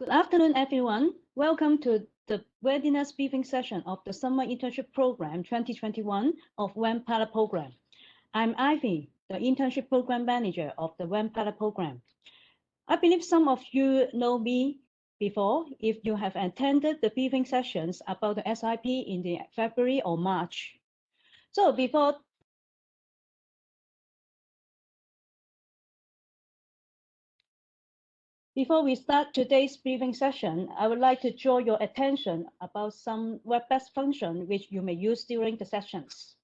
Good afternoon, everyone. Welcome to the Readiness briefing session of the Summer Internship Program 2021 of WAM Pilot Program. I'm Ivy, the Internship Program Manager of the WAM Pilot Program. I believe some of you know me before if you have attended the briefing sessions about the SIP in the February or March. So before we start today's briefing session, I would like to draw your attention about some web-based function which you may use during the sessions.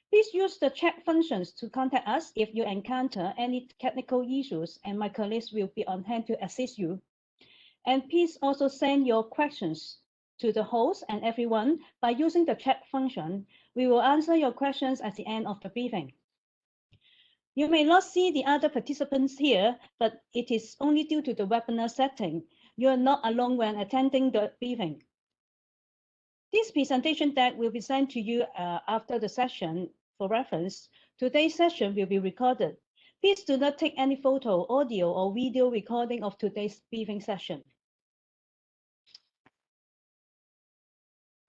Please use the chat functions to contact us if you encounter any technical issues, and my colleagues will be on hand to assist you. And please also send your questions to the host and everyone by using the chat function. We will answer your questions at the end of the briefing. You may not see the other participants here, but it is only due to the webinar setting. You are not alone when attending the briefing. This presentation deck will be sent to you after the session for reference. Today's session will be recorded. Please do not take any photo, audio, or video recording of today's briefing session.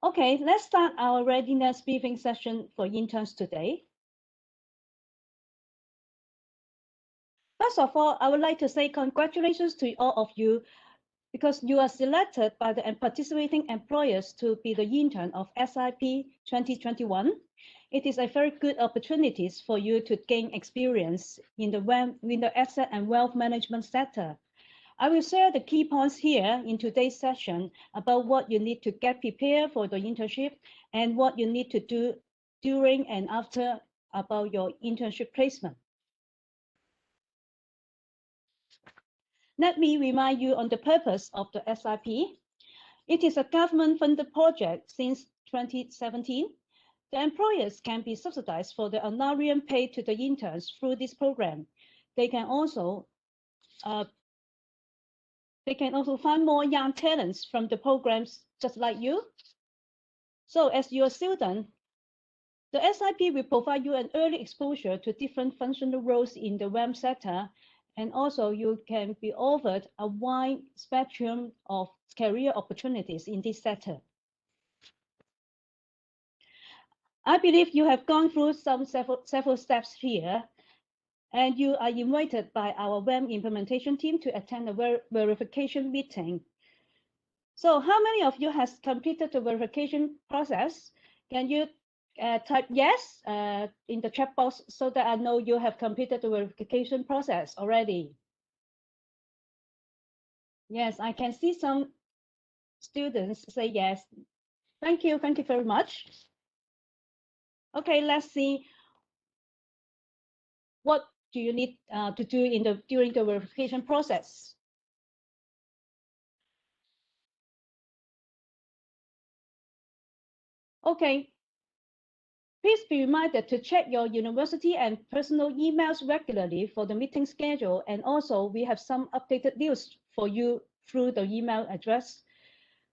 Okay, let's start our readiness briefing session for interns today. First of all, I would like to say congratulations to all of you because you are selected by the participating employers to be the intern of SIP 2021. It is a very good opportunity for you to gain experience in the asset and wealth management sector. I will share the key points here in today's session about what you need to get prepared for the internship and what you need to do during and after about your internship placement. Let me remind you on the purpose of the SIP. It is a government-funded project since 2017. The employers can be subsidized for the honorarium paid to the interns through this program. They can also find more young talents from the programs just like you. So as your student, the SIP will provide you an early exposure to different functional roles in the WAM sector, and also you can be offered a wide spectrum of career opportunities in this sector. I believe you have gone through several steps here, and you are invited by our WAM implementation team to attend a verification meeting. So how many of you has completed the verification process? Can you type yes in the chat box so that I know you have completed the verification process already? Yes, I can see some students say yes. Thank you very much. Okay, let's see. What do you need to do during the verification process? Okay, please be reminded to check your university and personal emails regularly for the meeting schedule, and also we have some updated news for you through the email address.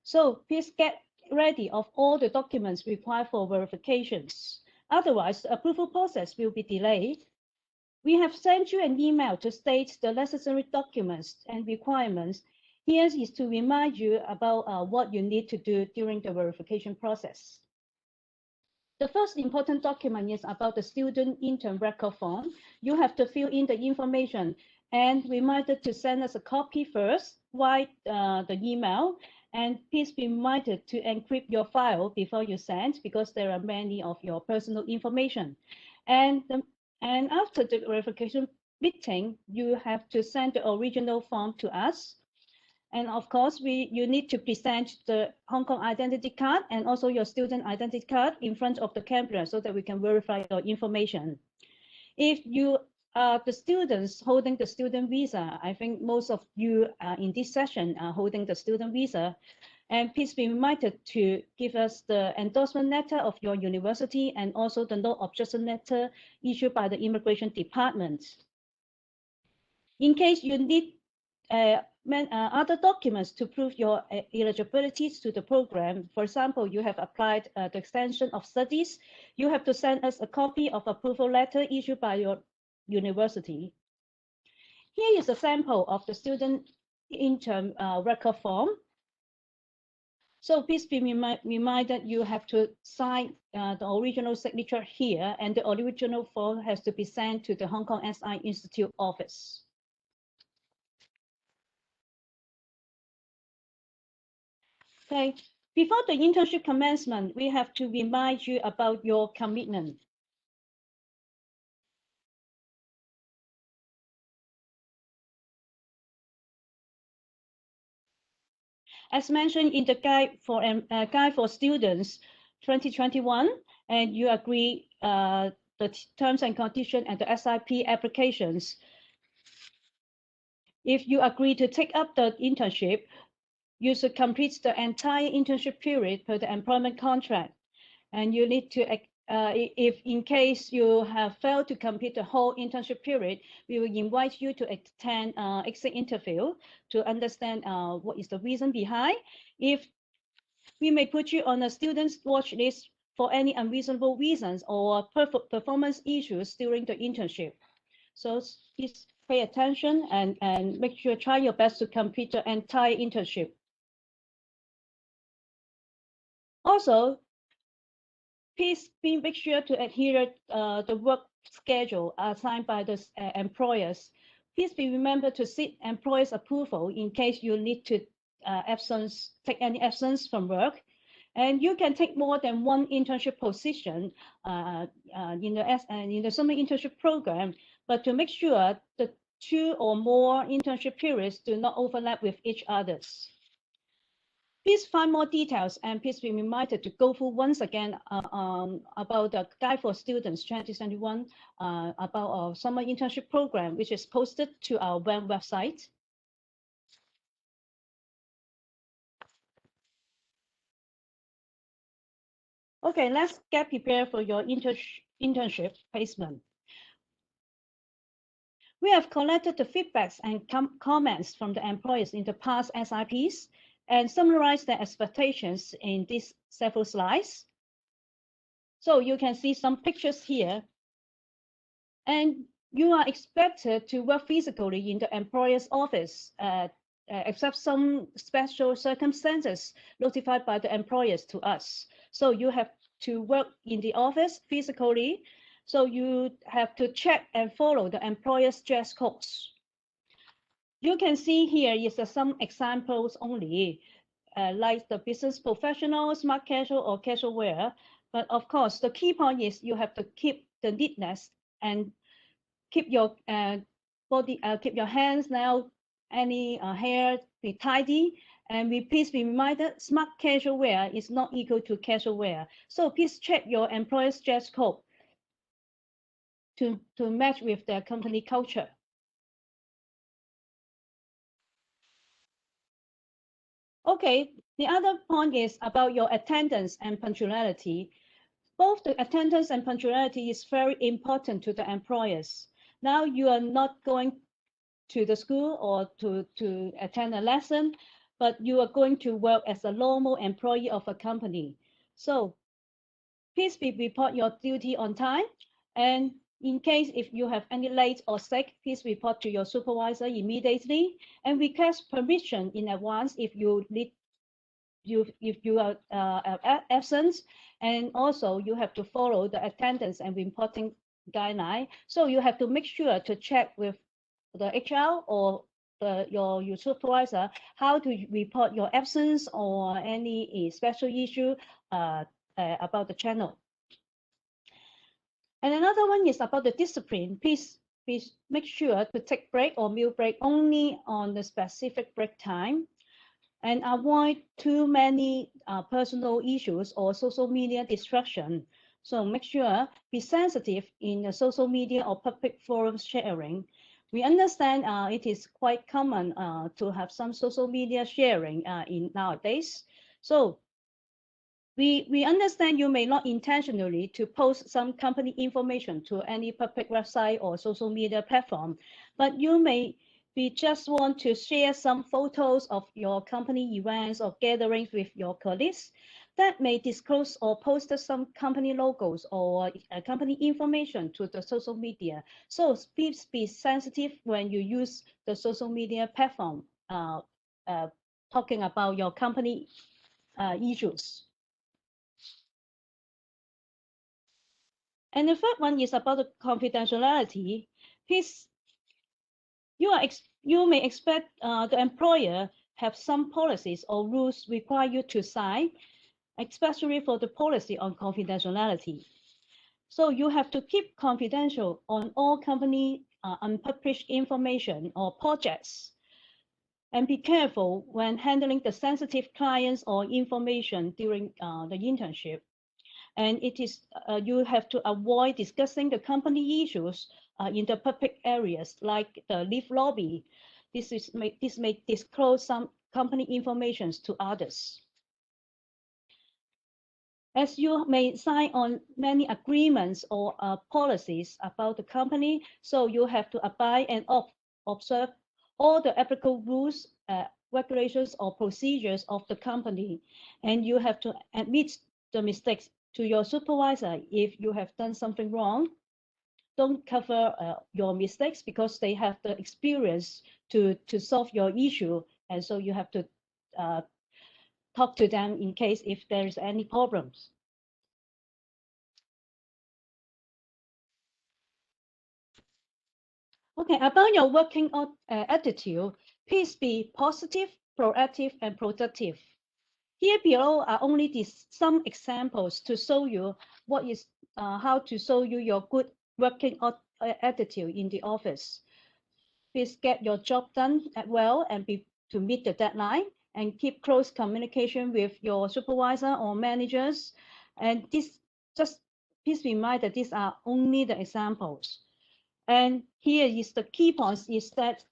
So please get ready of all the documents required for verifications. Otherwise, the approval process will be delayed. We have sent you an email to state the necessary documents and requirements. Here is to remind you about what you need to do during the verification process. The first important document is about the student intern record form. You have to fill in the information and reminded to send us a copy first, write the email, and please be reminded to encrypt your file before you send because there are many of your personal information. And after the verification meeting, you have to send the original form to us. And of course, you need to present the Hong Kong identity card and also your student identity card in front of the camera so that we can verify your information. If you are the students holding the student visa, I think most of you in this session are holding the student visa, and please be reminded to give us the endorsement letter of your university and also the no objection letter issued by the Immigration Department. In case you need other documents to prove your eligibility to the program. For example, you have applied the extension of studies. You have to send us a copy of approval letter issued by your university. Here is a sample of the student intern record form. So please be reminded you have to sign the original signature here, and the original form has to be sent to the Hong Kong SI Institute office. Okay, before the internship commencement, we have to remind you about your commitment. As mentioned in the guide for students 2021, and you agree the terms and conditions and the SIP applications. If you agree to take up the internship, you should complete the entire internship period per the employment contract. And you need to, if in case you have failed to complete the whole internship period, we will invite you to attend exit interview to understand what is the reason behind. If we may put you on a student's watch list for any unreasonable reasons or performance issues during the internship. So please pay attention and make sure, try your best to complete the entire internship. Also, please make sure to adhere the work schedule assigned by the employers. Please be remembered to seek employers' approval in case you need to take any absence from work. And you can take more than one internship position in the summer internship program, but to make sure the 2 or more internship periods do not overlap with each other's. Please find more details and please be reminded to go through once again about the Guide for Students 2021 about our summer internship program, which is posted to our WAM website. Okay, let's get prepared for your internship placement. We have collected the feedbacks and comments from the employers in the past SIPs and summarized their expectations in these several slides. So you can see some pictures here. And you are expected to work physically in the employer's office, except some special circumstances notified by the employers to us. So you have to work in the office physically. So you have to check and follow the employer's dress codes. You can see here is some examples only, like the business professional, smart casual, or casual wear. But of course, the key point is you have to keep the neatness and keep your body, keep your hands, nails, any hair be tidy. And please be reminded, smart casual wear is not equal to casual wear. So please check your employer's dress code to match with their company culture. Okay, the other point is about your attendance and punctuality. Both the attendance and punctuality is very important to the employers. Now you are not going to the school or to attend a lesson, but you are going to work as a normal employee of a company. So please report your duty on time. And in case if you have any late or sick, please report to your supervisor immediately and request permission in advance if you need if you are absent. And also you have to follow the attendance and reporting guideline. So you have to make sure to check with the HR or your supervisor how to report your absence or any special issue about the channel. And another one is about the discipline. Please make sure to take break or meal break only on the specific break time, and avoid too many personal issues or social media distraction. So make sure be sensitive in the social media or public forums sharing. We understand it is quite common to have some social media sharing in nowadays. So we understand you may not intentionally to post some company information to any public website or social media platform, but you may just want to share some photos of your company events or gatherings with your colleagues that may disclose or post some company logos or company information to the social media. So please be sensitive when you use the social media platform talking about your company issues. And the third one is about the confidentiality. Please, you may expect the employer have some policies or rules require you to sign, especially for the policy on confidentiality. So you have to keep confidential on all company unpublished information or projects. And be careful when handling the sensitive clients or information during the internship. And it is you have to avoid discussing the company issues in the public areas like the lift lobby. This may disclose some company information to others. As you may sign on many agreements or policies about the company, so you have to abide and observe all the applicable rules, regulations, or procedures of the company, and you have to admit the mistakes to your supervisor if you have done something wrong. Don't cover your mistakes because they have the experience to solve your issue, and so you have to talk to them in case if there is any problems. Okay, about your working attitude, please be positive, proactive, and productive. Here below are only some examples to show you what is how to show you your good working attitude in the office. Please get your job done well and to meet the deadline, and keep close communication with your supervisor or managers. And please be reminded that these are only the examples. And here is the key points is that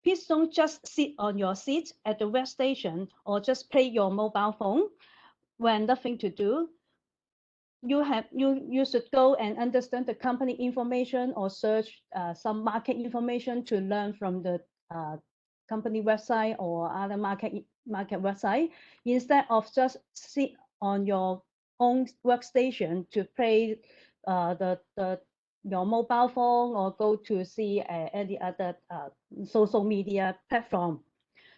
please don't just sit on your seat at the workstation or just play your mobile phone when nothing to do. You should go and understand the company information or search some market information to learn from the company website or other market website, instead of just sit on your own workstation to play your mobile phone or go to see any other social media platform.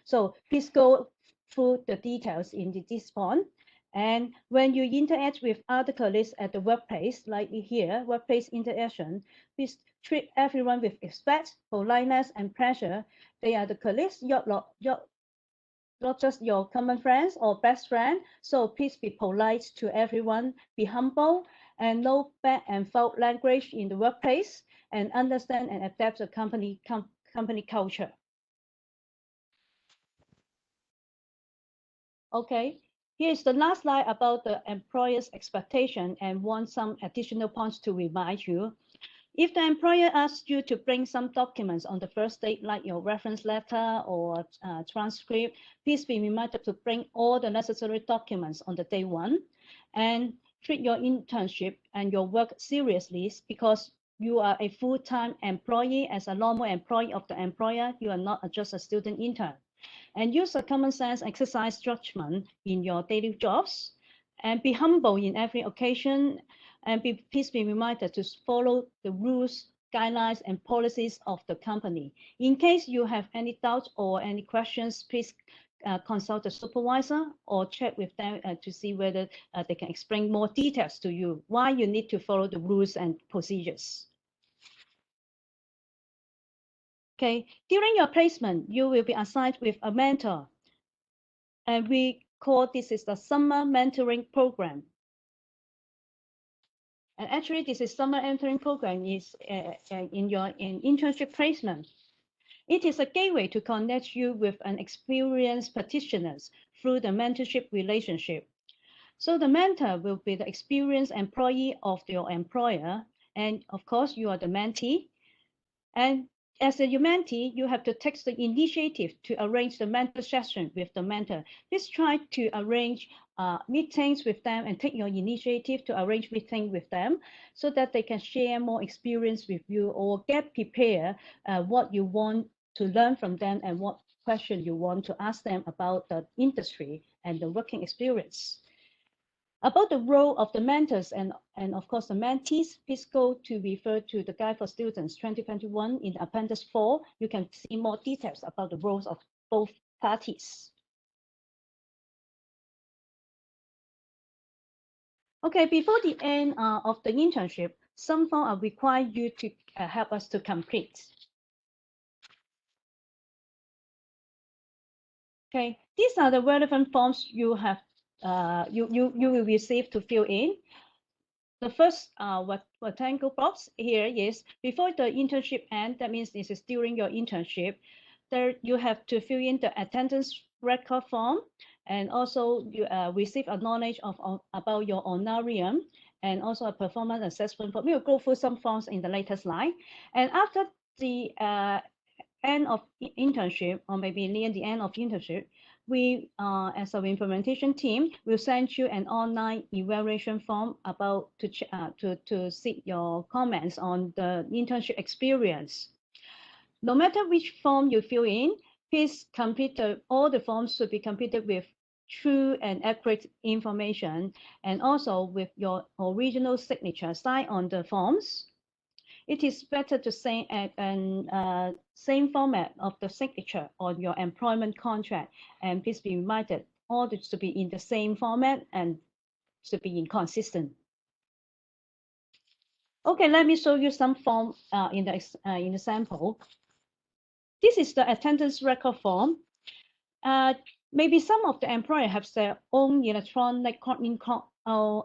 So please go through the details in this point. And when you interact with other colleagues at the workplace, like here, workplace interaction, please treat everyone with respect, politeness, and pleasure. They are the colleagues, not just your common friends or best friend. So please be polite to everyone, be humble, and know bad and foul language in the workplace, and understand and adapt the company culture. Okay, here's the last slide about the employer's expectation, and want some additional points to remind you. If the employer asks you to bring some documents on the first day, like your reference letter or transcript, please be reminded to bring all the necessary documents on the day one, and treat your internship and your work seriously, because you are a full-time employee. As a normal employee of the employer, you are not just a student intern. And use a common sense, exercise judgment in your daily jobs, and be humble in every occasion, and please be reminded to follow the rules, guidelines, and policies of the company. In case you have any doubts or any questions, please consult the supervisor or check with them to see whether they can explain more details to you why you need to follow the rules and procedures. Okay, during your placement, you will be assigned with a mentor, and we call this is the summer mentoring program. And actually, this is summer mentoring program is in your internship placement. It is a gateway to connect you with an experienced practitioners through the mentorship relationship. So the mentor will be the experienced employee of your employer, and of course, you are the mentee. And as a mentee, you have to take the initiative to arrange the mentor session with the mentor. Please try to arrange meetings with them and take your initiative to arrange meeting with them, so that they can share more experience with you or get prepared what you want to learn from them and what question you want to ask them about the industry and the working experience. About the role of the mentors and of course the mentees, please go to refer to the Guide for Students 2021 in Appendix 4. You can see more details about the roles of both parties. Okay, before the end of the internship, some forms are required you to help us to complete. Okay, these are the relevant forms you have you will receive to fill in. The first rectangle box here is before the internship ends. That means this is during your internship. There you have to fill in the attendance record form, and also you receive a knowledge of about your honorarium, and also a performance assessment form. We will go through some forms in the later slide. And after the end of internship, or maybe near the end of internship, we, as our implementation team, will send you an online evaluation form about to seek your comments on the internship experience. No matter which form you fill in, please complete all the forms should be completed with true and accurate information, and also with your original signature signed on the forms. It is better to say same format of the signature on your employment contract, and please be reminded all this to be in the same format and to be inconsistent. Okay, let me show you some form in the sample. This is the attendance record form. Maybe some of the employer have their own electronic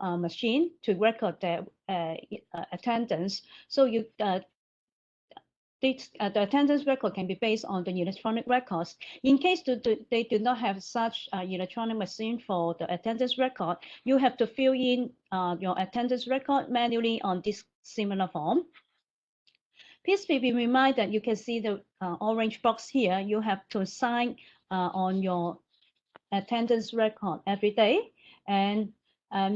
machine to record their attendance. So you the attendance record can be based on the electronic records. In case they do not have such electronic machine for the attendance record, you have to fill in your attendance record manually on this similar form. Please be reminded, you can see the orange box here. You have to sign on your attendance record every day, and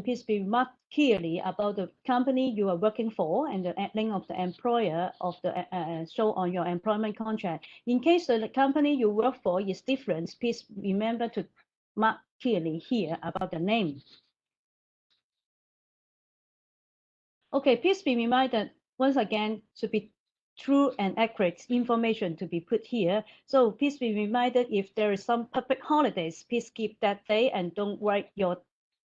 please be marked clearly about the company you are working for and the name of the employer of the show on your employment contract. In case the company you work for is different, please remember to mark clearly here about the name. Okay, please be reminded once again to be true and accurate information to be put here. So please be reminded if there is some public holidays, please keep that day and don't write your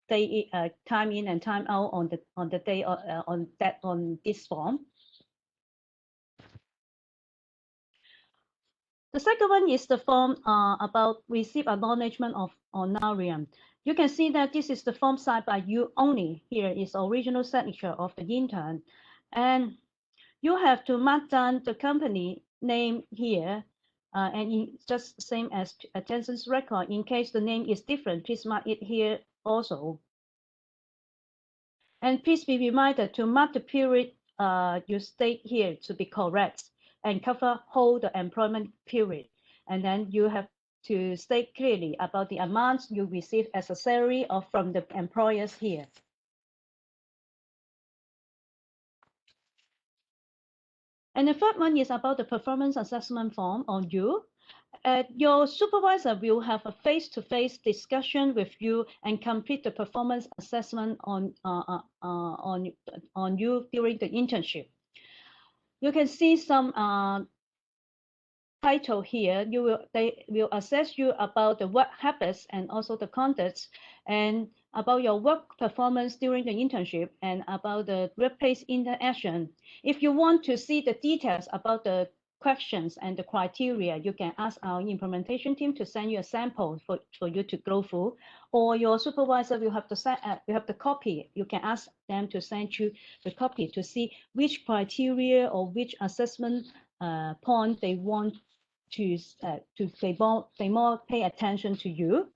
day time in and time out on the day on this form. The second one is the form about receive acknowledgement of honorarium. You can see that this is the form signed by you only. Here is original signature of the intern, and you have to mark down the company name here, and just same as attendance record. In case the name is different, please mark it here also. And please be reminded to mark the period you state here to be correct and cover whole the employment period. And then you have to state clearly about the amounts you receive as a salary or from the employers here. And the third one is about the performance assessment form on you. Your supervisor will have a face-to-face discussion with you and complete the performance assessment on you during the internship. You can see some title here. They will assess you about the work habits and also the conduct, and about your work performance during the internship, and about the workplace interaction. If you want to see the details about the questions and the criteria, you can ask our implementation team to send you a sample for you to go through, or your supervisor will have the copy. You can ask them to send you the copy to see which criteria or which assessment point they want to they more pay attention to you,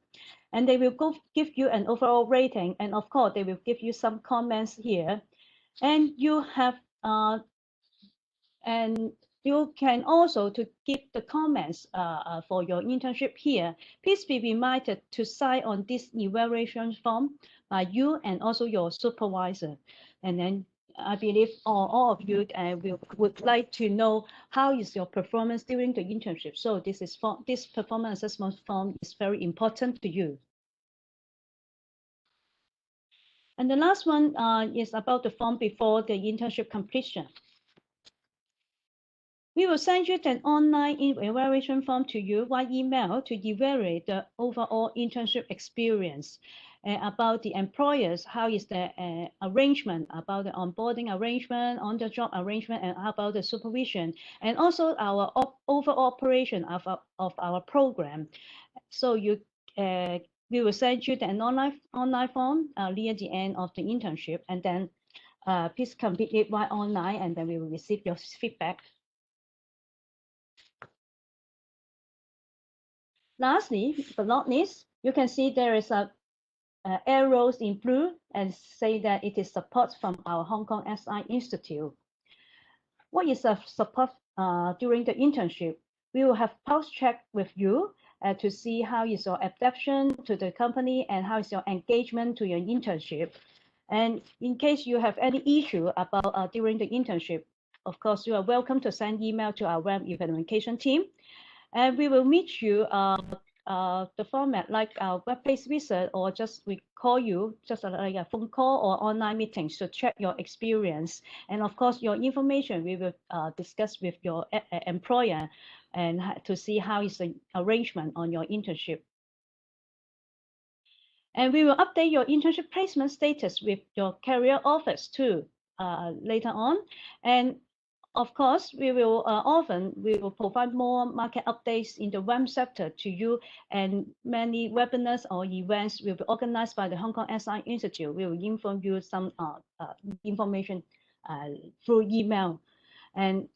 and they will give you an overall rating, and of course they will give you some comments here, and you have and you can also to give the comments for your internship here. Please be reminded to sign on this evaluation form by you and also your supervisor. And then I believe all of you would like to know how is your performance during the internship. So this performance assessment form is very important to you. And the last one is about the form before the internship completion. We will send you an online evaluation form to you via email to evaluate the overall internship experience. About the employers, how is the arrangement, about the onboarding arrangement, on-the-job arrangement, and how about the supervision, and also our overall operation of our program. So you, we will send you an online form near the end of the internship, and then please complete it via online, and then we will receive your feedback. Lastly, but not least, you can see there is a arrows in blue and say that it is support from our Hong Kong SI Institute. What is a support during the internship? We will have pulse check with you to see how is your adaptation to the company and how is your engagement to your internship. And in case you have any issue about during the internship, of course, you are welcome to send email to our WAM evaluation team. And we will meet you the format like our web-based visit, or just we call you just like a phone call or online meetings to check your experience. And of course, your information we will discuss with your employer and to see how is the arrangement on your internship. And we will update your internship placement status with your career office too later on. And of course, we will provide more market updates in the WAM sector to you, and many webinars or events will be organized by the Hong Kong SI Institute. We will inform you some information through email. And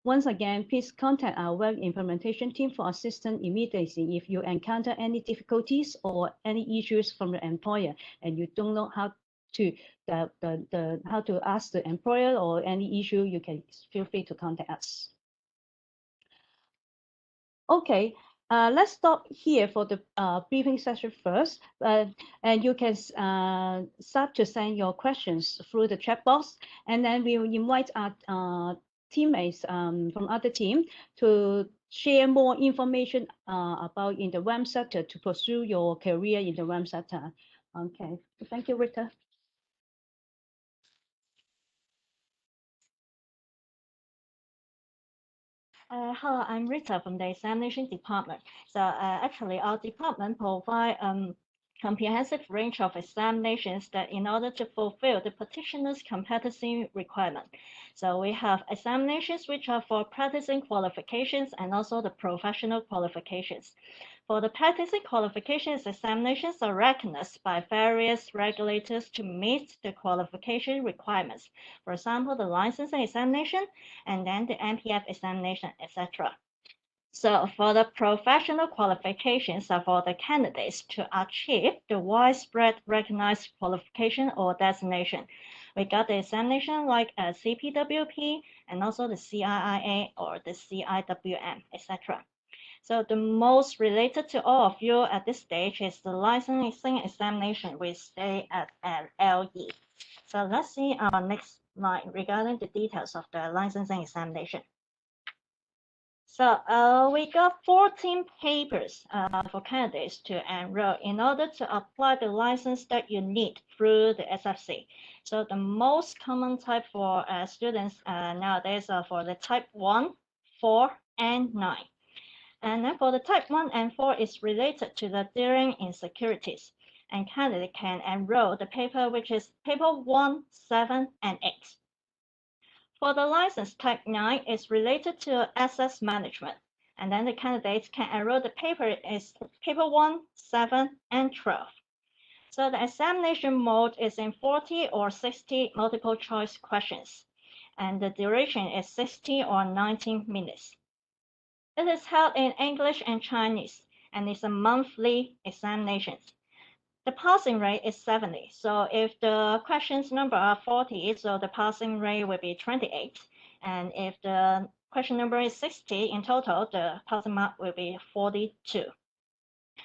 once again, please contact our WAM implementation team for assistance immediately if you encounter any difficulties or any issues from your employer and you don't know how to how to ask the employer or any issue, you can feel free to contact us. Okay, let's stop here for the briefing session first, and you can start to send your questions through the chat box, and then we will invite our teammates from other team to share more information about in the WAM sector to pursue your career in the WAM sector. Okay, thank you, Rita. Hello, I'm Rita from the examination department. So actually, our department provides comprehensive range of examinations that in order to fulfill the practitioner's competency requirement. So we have examinations which are for practicing qualifications and also the professional qualifications. For the practicing qualifications, examinations are recognized by various regulators to meet the qualification requirements. For example, the licensing examination and then the MPF examination, etc. So for the professional qualifications are for the candidates to achieve the widespread recognized qualification or designation. We got the examination like a CPWP and also the CIIA or the CIWM, etc. So the most related to all of you at this stage is the licensing examination, which stay at an LE. So let's see our next slide regarding the details of the licensing examination. So we got 14 papers for candidates to enroll in order to apply the license that you need through the SFC. So the most common type for students nowadays are for the type 1, 4, and 9. And then for the type 1 and 4 is related to the dealing in securities. And candidate can enroll the paper which is paper 1, 7, and 8. For the license type 9 is related to assets management. And then the candidates can enroll the paper is paper 1, 7, and 12. So the examination mode is in 40 or 60 multiple choice questions. And the duration is 60 or 90 minutes. It is held in English and Chinese, and it's a monthly examination. The passing rate is 70. So if the questions number are 40, so the passing rate will be 28. And if the question number is 60 in total, the passing mark will be 42.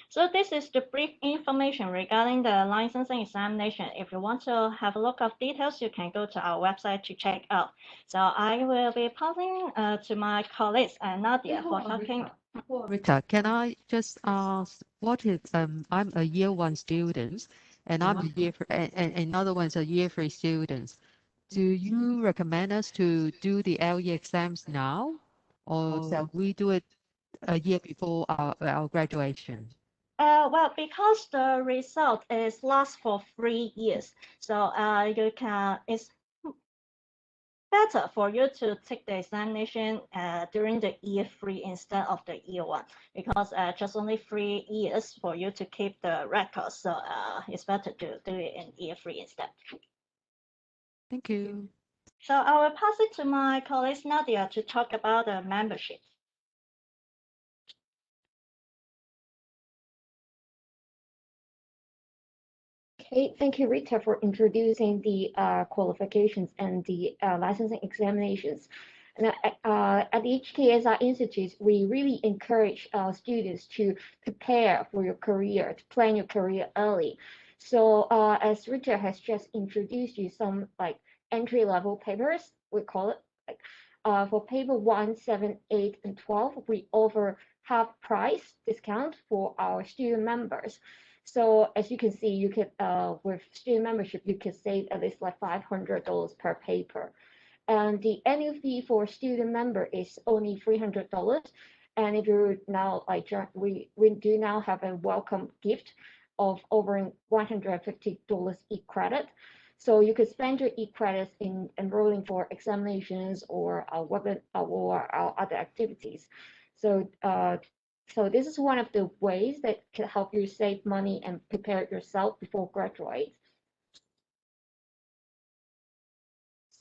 So this is the brief information regarding the licensing examination. If you want to have a look of details, you can go to our website to check out. So I will be passing to my colleagues Nadia for talking. Rita, can I just ask, what is I'm a year 1 student, and I'm a year and another one's a year 3 students. Do you recommend us to do the LE exams now, or shall we do it a year before our graduation? Well, because the result is last for 3 years, so you can, it's better for you to take the examination during the year 3 instead of the year 1, because just only 3 years for you to keep the record. So it's better to do it in year 3 instead. Thank you. So I will pass it to my colleague Nadia to talk about the membership. Okay, thank you, Rita, for introducing the qualifications and the licensing examinations. And at the HKSI Institute, we really encourage students to prepare for your career, to plan your career early. So as Rita has just introduced you some like entry-level papers, we call it, like for paper 1, 7, 8, and 12, we offer half price discount for our student members. So as you can see, you could with student membership, you could save at least like $500 per paper. And the annual fee for student member is only $300. And if you now like we do now have a welcome gift of over $150 e-credit. So you could spend your e-credits in enrolling for examinations or other activities. So so this is one of the ways that can help you save money and prepare yourself before graduate.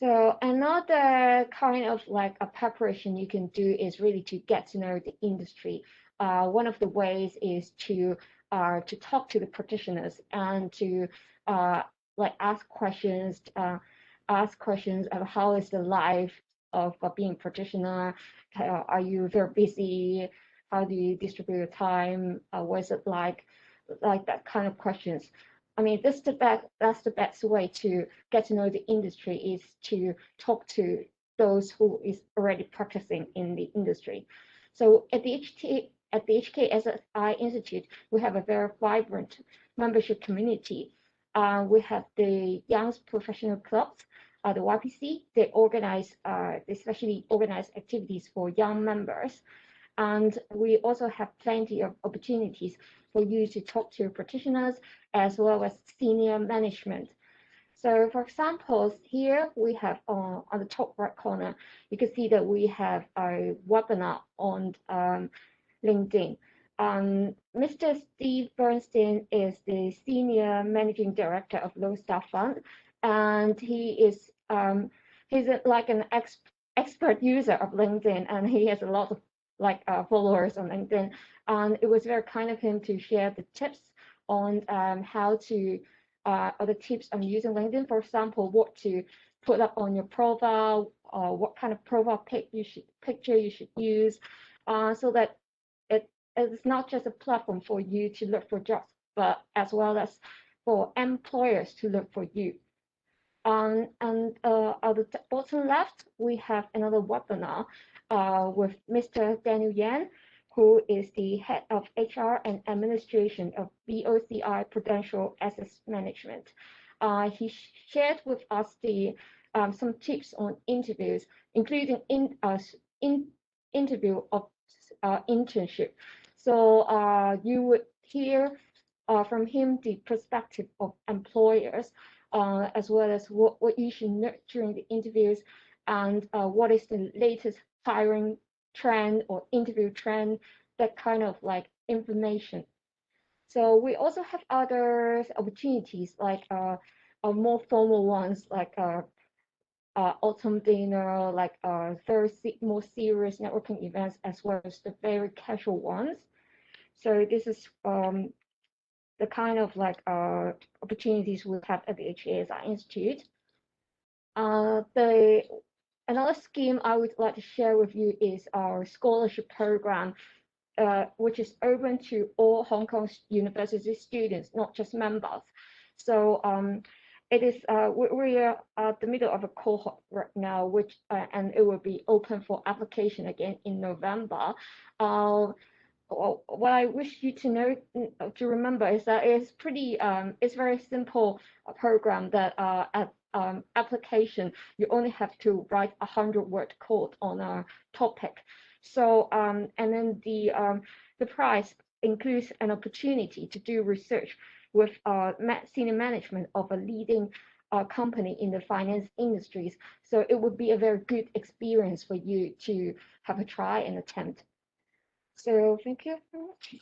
So another kind of like a preparation you can do is really to get to know the industry. One of the ways is to talk to the practitioners and to like ask questions of how is the life of being a practitioner. Are you very busy? How do you distribute your time? What is it like that kind of questions. I mean, that's the best way to get to know the industry is to talk to those who is already practicing in the industry. So at the HKSI Institute, we have a very vibrant membership community. We have the Young Professional Clubs, the YPC. They especially organize activities for young members. And we also have plenty of opportunities for you to talk to practitioners as well as senior management. So for example, here we have on the top right corner, you can see that we have a webinar on LinkedIn. Mr. Steve Bernstein is the Senior Managing Director of Lone Star Fund, and he's like an expert user of LinkedIn, and he has a lot of like followers on LinkedIn. And it was very kind of him to share the tips on how to other tips on using LinkedIn. For example, what to put up on your profile, what kind of profile picture you should use, so that it's not just a platform for you to look for jobs, but as well as for employers to look for you. And at the bottom left, we have another webinar with Mr. Daniel Yan, who is the head of HR and administration of BOCI Prudential Assets Management. He shared with us some tips on interviews, including interview of internship. So you would hear from him the perspective of employers, as well as what you should know during the interviews, and what is the latest hiring trend or interview trend, that kind of like information. So we also have other opportunities like more formal ones, like autumn dinner, like more serious networking events, as well as the very casual ones. So this is the kind of like opportunities we have at the HKSI Institute. Another scheme I would like to share with you is our scholarship program, which is open to all Hong Kong university students, not just members. So it is we are at the middle of a cohort right now, and it will be open for application again in November. what I wish you to know, to remember, is that it's pretty, it's very simple program that at application, you only have to write 100-word code on a topic. So and then the prize includes an opportunity to do research with senior management of a leading company in the finance industries. So it would be a very good experience for you to have a try and attempt. So thank you very much.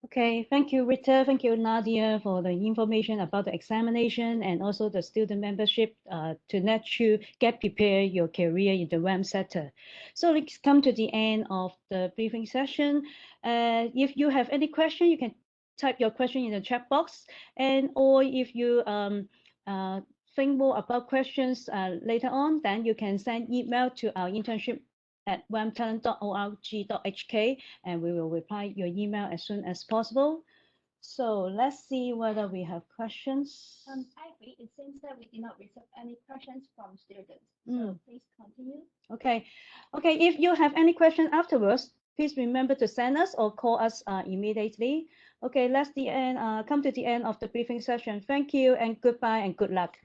Okay, thank you, Rita. Thank you, Nadia, for the information about the examination and also the student membership to let you get prepared your career in the WAM sector. So let's come to the end of the briefing session. If you have any question, you can type your question in the chat box, and or if you think more about questions later on, then you can send email to our internship at wamtalent.org.hk, and we will reply your email as soon as possible. So let's see whether we have questions. I agree. It seems that we did not receive any questions from students. So please continue. Okay. If you have any question afterwards, please remember to send us or call us immediately. Okay, let's come to the end of the briefing session. Thank you and goodbye and good luck.